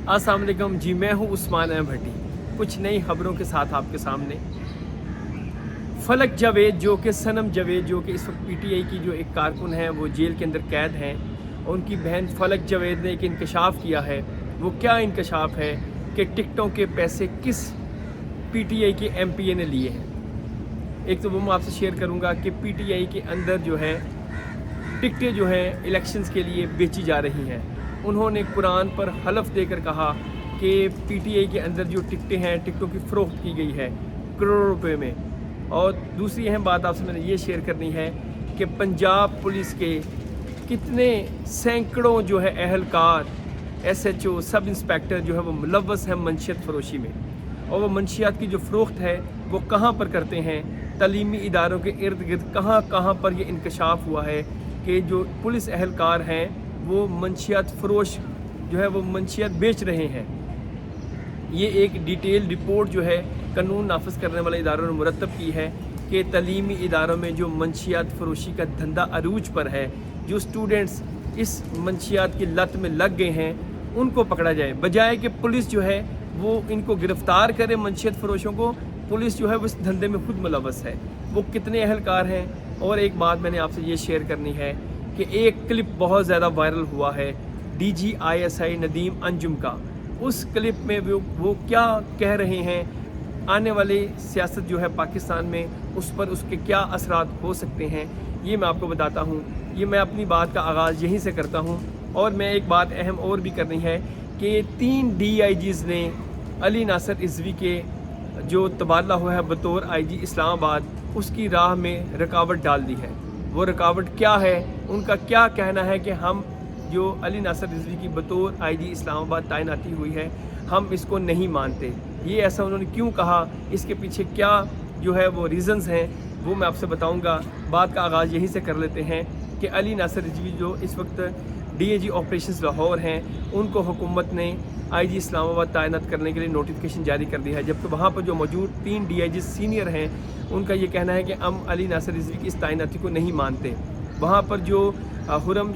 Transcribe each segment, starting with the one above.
अस्सलाम वालेकुम जी, मैं हूँ उस्मान अहमद भट्टी। कुछ नई खबरों के साथ आपके सामने। फलक जावेद जो कि सनम जावेद जो कि इस वक्त पीटीआई की जो एक कारकुन है वो जेल के अंदर कैद हैं, उनकी बहन फलक जावेद ने एक इंकशाफ किया है। वो क्या इंकशाफ है कि टिकटों के पैसे किस पीटीआई के एमपीए ने लिए हैं। एक तो वो मैं आपसे शेयर करूंगा कि पीटीआई के अंदर जो है टिकटें जो हैं इलेक्शंस के लिए बेची जा रही हैं। उन्होंने कुरान पर हलफ देकर कहा कि पीटीआई के अंदर जो टिकटें हैं, टिकटों की फ़रोख्त की गई है करोड़ों रुपए में। और दूसरी अहम बात आपसे मैंने ये शेयर करनी है कि पंजाब पुलिस के कितने सैकड़ों जो है अहलकार, एसएचओ, सब इंस्पेक्टर जो है वो मुलव्वस हैं मंशियत फरोशी में। और वो मंशियात की जो फ़रोख्त है वो कहाँ पर करते हैं, तालीमी इदारों के इर्द गिर्द कहाँ कहाँ पर ये इंकशाफ हुआ है कि जो पुलिस अहलकार हैं वो मंशियात फ़रोश जो है वो मंशियात बेच रहे हैं। ये एक डिटेल रिपोर्ट जो है कानून नाफिज करने वाले इदारों ने मुरतब की है कि तालीमी इदारों में जो मंशियात फ़रोशी का धंधा अरूज पर है, जो स्टूडेंट्स इस मंशियात की लत में लग गए हैं उनको पकड़ा जाए, बजाय कि पुलिस जो है वो इनको गिरफ़्तार करे। मंशियात फ़रोशों को पुलिस जो है वो इस धंधे में खुद मुलव्वस है। वो कितने अहलकार हैं। और एक बात मैंने आपसे ये शेयर करनी है कि एक क्लिप बहुत ज़्यादा वायरल हुआ है डीजी आईएसआई नदीम अंजुम का। उस क्लिप में वो क्या कह रहे हैं, आने वाली सियासत जो है पाकिस्तान में उस पर उसके क्या असरात हो सकते हैं, ये मैं आपको बताता हूँ। ये मैं अपनी बात का आगाज़ यहीं से करता हूँ। और मैं एक बात अहम और भी करनी है कि 3 DIGs ने अली नासर रिजवी के जो तबादला हुआ है बतौर IG इस्लामाबाद, उसकी राह में रुकावट डाल दी है। वो रुकावट क्या है, उनका क्या कहना है कि हम जो अली नासर रिजवी की बतौर IG इस्लामाबाद तैनाती हुई है हम इसको नहीं मानते। ये ऐसा उन्होंने क्यों कहा, इसके पीछे क्या जो है वो रीज़न्स हैं, वो मैं आपसे बताऊंगा। बात का आगाज़ यहीं से कर लेते हैं कि अली नासर रिजवी जो इस वक्त DIG ऑपरेशंस लाहौर हैं, उनको हुकूमत ने IG इस्लामाबाद तैनात करने के लिए नोटिफिकेशन जारी कर दिया है। जबकि वहाँ पर जो मौजूद 3 DIG सीनियर हैं उनका ये कहना है कि हम अली नासर रिजवी की इस तैनाती को नहीं मानते। वहाँ पर जो हुरम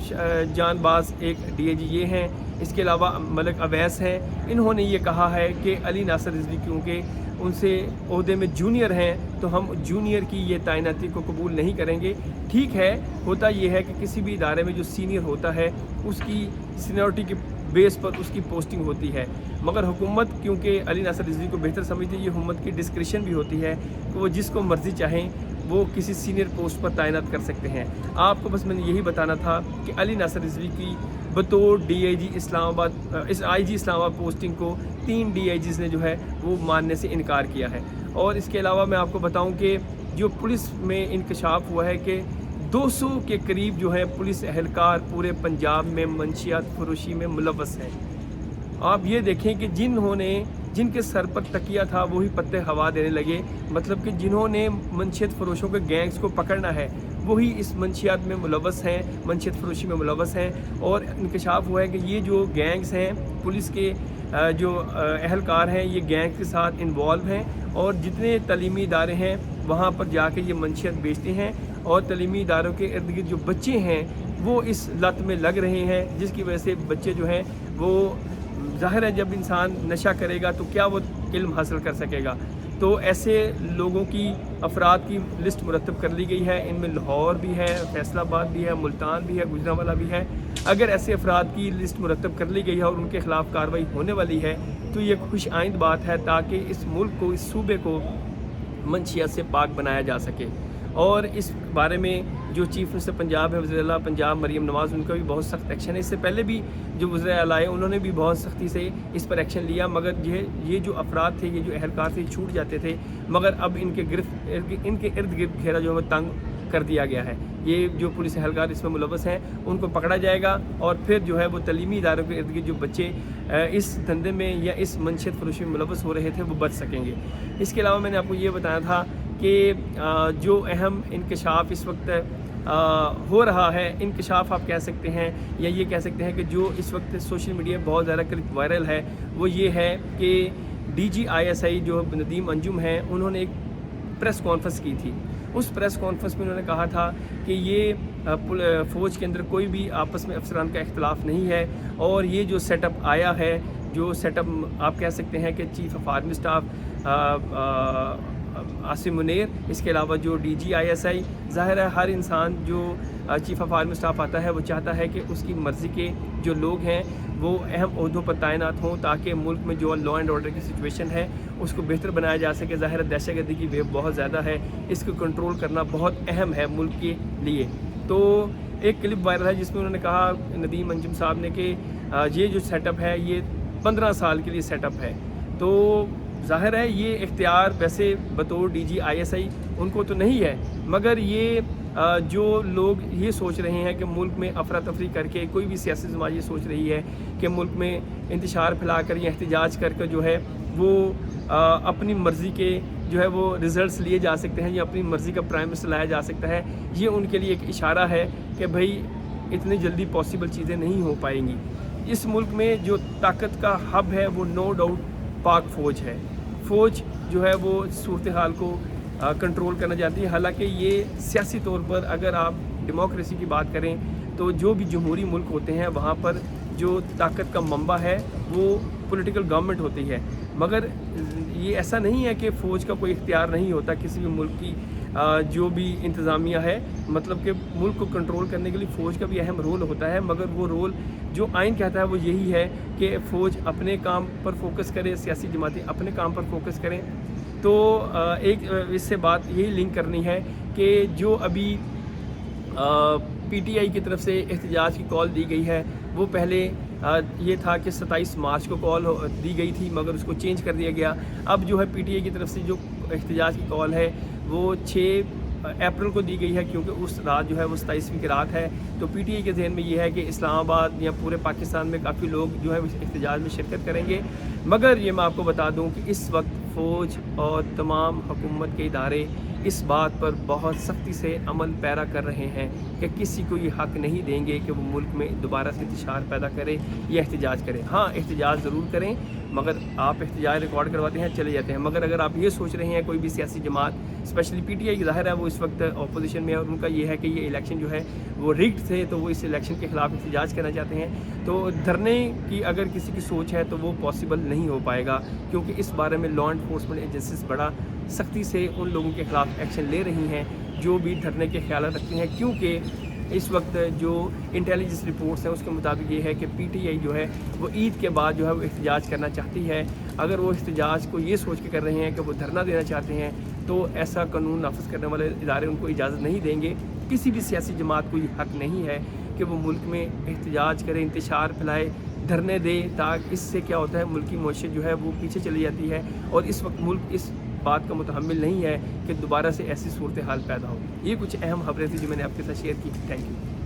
जानबाज एक DIG ये हैं, इसके अलावा मलिक अवैस हैं, इन्होंने ये कहा है कि अली नासर रिजवी क्योंकि उनसे ओहदे में जूनियर हैं तो हम जूनियर की ये तैनाती को कबूल नहीं करेंगे। ठीक है, होता ये है कि किसी भी इदारे में जो सीनियर होता है उसकी सीनियरिटी के बेस पर उसकी पोस्टिंग होती है, मगर हुकूमत क्योंकि अली नासर रिजवी को बेहतर समझती है, ये हुकूमत की डिस्क्रिशन भी होती है कि वो जिसको मर्ज़ी चाहें वो किसी सीनियर पोस्ट पर तैनात कर सकते हैं। आपको बस मैंने यही बताना था कि अली नासर रिजवी की बतौर DIG इस्लामाबाद इस IG इस्लामाबाद पोस्टिंग को 3 DIGs ने जो है वो मानने से इनकार किया है। और इसके अलावा मैं आपको बताऊं कि जो पुलिस में इंकशाफ हुआ है कि 200 के करीब जो है पुलिस अहलकार पूरे पंजाब में मंशियात फरोशी में मुलव्वस हैं। आप ये देखें कि जिनके सर पर तकिया था वही पत्ते हवा देने लगे, मतलब कि जिन्होंने मंशियत फरोशों के गैंग्स को पकड़ना है वही इस मंशियात में मुलव्वस हैं, मंशियत फरोशी में मुलव्वस हैं। और इंकशाफ हुआ है कि ये जो गैंग्स हैं, पुलिस के जो अहलकार हैं, ये गैंग के साथ इन्वॉल्व हैं और जितने तालीमी इदारे हैं वहाँ पर जाके ये मंशियत बेचते हैं। और तालीमी इदारों के इर्द गिर्द जो बच्चे हैं वो इस लत में लग रहे हैं, जिसकी वजह से बच्चे जो हैं वो ज़ाहिर है जब इंसान नशा करेगा तो क्या वो इल्म हासिल कर सकेगा। तो ऐसे लोगों की अफराद की लिस्ट मुरतब कर ली गई है। इनमें लाहौर भी है, फैसलाबाद भी है, मुल्तान भी है, गुजरांवाला भी है। अगर ऐसे अफराद की लिस्ट मुरतब कर ली गई है और उनके ख़िलाफ़ कार्रवाई होने वाली है तो ये खुश आइंद बात है, ताकि इस मुल्क को, इस सूबे को मंशियात से पाक बनाया जा सके। और इस बारे में जो चीफ मिनिस्टर पंजाब है, वज़ीर आला पंजाब मरीम नवाज़, उनका भी बहुत सख्त एक्शन है। इससे पहले भी जो वज़ीर आला है उन्होंने भी बहुत सख्ती से इस पर एक्शन लिया, मगर ये जो अफराद थे, ये जो अहलकार थे, छूट जाते थे। मगर अब इनके इर्द गिर्द घेरा जो है तंग कर दिया गया है। ये जो पुलिस अहलकार इसमें मुलव्वस हैं उनको पकड़ा जाएगा और फिर जो है वो तालीमी इदारों के इर्द गिर्द जो बच्चे इस धंधे में या इस मंशियत फरोशी में मुलव्वस हो रहे थे वो बच सकेंगे। इसके अलावा मैंने आपको ये बताया था कि जो अहम इंकशाफ इस वक्त हो रहा है, इंकशाफ आप कह सकते हैं या ये कह सकते हैं कि जो इस वक्त सोशल मीडिया में बहुत ज़्यादा क्लिप वायरल है, वो ये है कि DG ISI जो नदीम अंजुम हैं, उन्होंने एक प्रेस कॉन्फ्रेंस की थी। उस प्रेस कॉन्फ्रेंस में उन्होंने कहा था कि ये फ़ौज के अंदर कोई भी आपस में अफसरान का इख्तलाफ नहीं है और ये जो सेटअप आया है जो सेटअप आप कह सकते हैं कि chief of army staff Asim Munir, इसके अलावा जो DG/ISI, ज़ाहिर है हर इंसान जो चीफ ऑफ आर्मी स्टाफ आता है वो चाहता है कि उसकी मर्ज़ी के जो लोग हैं वो अहम ओहदों पर तैनात हों ताकि मुल्क में जो लॉ एंड ऑर्डर की सिचुएशन है उसको बेहतर बनाया जा सके। ज़ाहिर है दहशतगर्दी की वेव बहुत ज़्यादा है, इसको कंट्रोल करना बहुत अहम है मुल्क के लिए। तो एक क्लिप वायरल है जिसमें उन्होंने कहा नदीम अंजुम साहब ने कि ये जो सेटअप है ये 15 साल के लिए सेटअप है। तो ज़ाहिर है ये इख्तियार वैसे बतौर DG/ISI उनको तो नहीं है, मगर ये जो लोग ये सोच रहे हैं कि मुल्क में अफरा तफरी करके, कोई भी सियासी जमात ये सोच रही है कि मुल्क में इंतशार फैलाकर या एहतजाज करके जो है वो अपनी मर्ज़ी के जो है वो रिज़ल्ट्स लिए जा सकते हैं या अपनी मर्ज़ी का प्राइम मिनिस्टर लाया जा सकता है, ये उनके लिए एक इशारा है कि भाई इतनी जल्दी पॉसिबल चीज़ें नहीं हो पाएंगी। इस मुल्क में जो ताकत का हब है वो नो डाउट पाक फ़ौज है। फ़ौज जो है वो सूरत हाल को कंट्रोल करना चाहती है। हालांकि ये सियासी तौर पर अगर आप डेमोक्रेसी की बात करें तो जो भी जमहूरी मुल्क होते हैं वहाँ पर जो ताकत का मंबा है वो पॉलिटिकल गवर्नमेंट होती है, मगर ये ऐसा नहीं है कि फ़ौज का कोई इख्तियार नहीं होता किसी भी मुल्क की जो भी इंतज़ामिया है, मतलब कि मुल्क को कंट्रोल करने के लिए फ़ौज का भी अहम रोल होता है, मगर वो रोल जो आइन कहता है वो यही है कि फ़ौज अपने काम पर फोकस करे, सियासी जमातें अपने काम पर फोकस करें। तो एक इससे बात यही लिंक करनी है कि जो अभी PTI की तरफ से एहतजाज की कॉल दी गई है वो पहले ये था कि 27 मार्च को कॉल दी गई थी, मगर उसको चेंज कर दिया गया। अब जो है PTI की तरफ से जो एहतजाज की कॉल है वो 6 अप्रैल को दी गई है, क्योंकि उस रात जो है वो 27वीं की रात है। तो PTI के जहन में ये है कि इस्लामाबाद या पूरे पाकिस्तान में काफ़ी लोग जो है एहतजाज में शिरकत करेंगे। मगर ये मैं आपको बता दूं कि इस वक्त फ़ौज और तमाम हुकूमत के इदारे इस बात पर बहुत सख्ती से अमल पैरा कर रहे हैं कि किसी को ये हक़ नहीं देंगे कि वो मुल्क में दोबारा से इंतशार पैदा करे या एहतजाज करे। हाँ, एहतजाज ज़रूर करें, मगर आप एहतजाज रिकॉर्ड करवाते हैं चले जाते हैं। मगर अगर आप ये सोच रहे हैं कोई भी सियासी जमात, स्पेशली PTI की, ज़ाहिर है वो इस वक्त अपोजिशन में है और उनका ये है कि ये इलेक्शन जो है वो रिग्ड थे, तो वो इस इलेक्शन के ख़िलाफ़ एहतजाज करना चाहते हैं, तो धरने की अगर किसी की सोच है तो वो पॉसिबल नहीं हो पाएगा, क्योंकि इस बारे में लॉ एनफोर्समेंट एजेंसीज बड़ा सख्ती से उन लोगों के ख़िलाफ़ एक्शन ले रही हैं जो भी धरने के ख्याल रखती हैं। क्योंकि इस वक्त जो इंटेलिजेंस रिपोर्ट्स हैं उसके मुताबिक ये है कि PTI जो है वो ईद के बाद जो है वो एहतजाज करना चाहती है। अगर वो एहतजाज को ये सोच के कर रहे हैं कि वो धरना देना चाहते हैं तो ऐसा कानून नाफिज करने वाले इदारे उनको इजाज़त नहीं देंगे। किसी भी सियासी जमात को ये हक़ नहीं है कि वो मुल्क में एहतजाज करे, इंतशार फैलाए, धरने दे, ताकि इससे क्या होता है मुल्क की मईशत जो है वो पीछे चली जाती है और इस वक्त मुल्क इस बात का मुतहम्मिल नहीं है कि दोबारा से ऐसी सूरत हाल पैदा हो। ये कुछ अहम खबरें थी जो मैंने आपके साथ शेयर की। Thank you.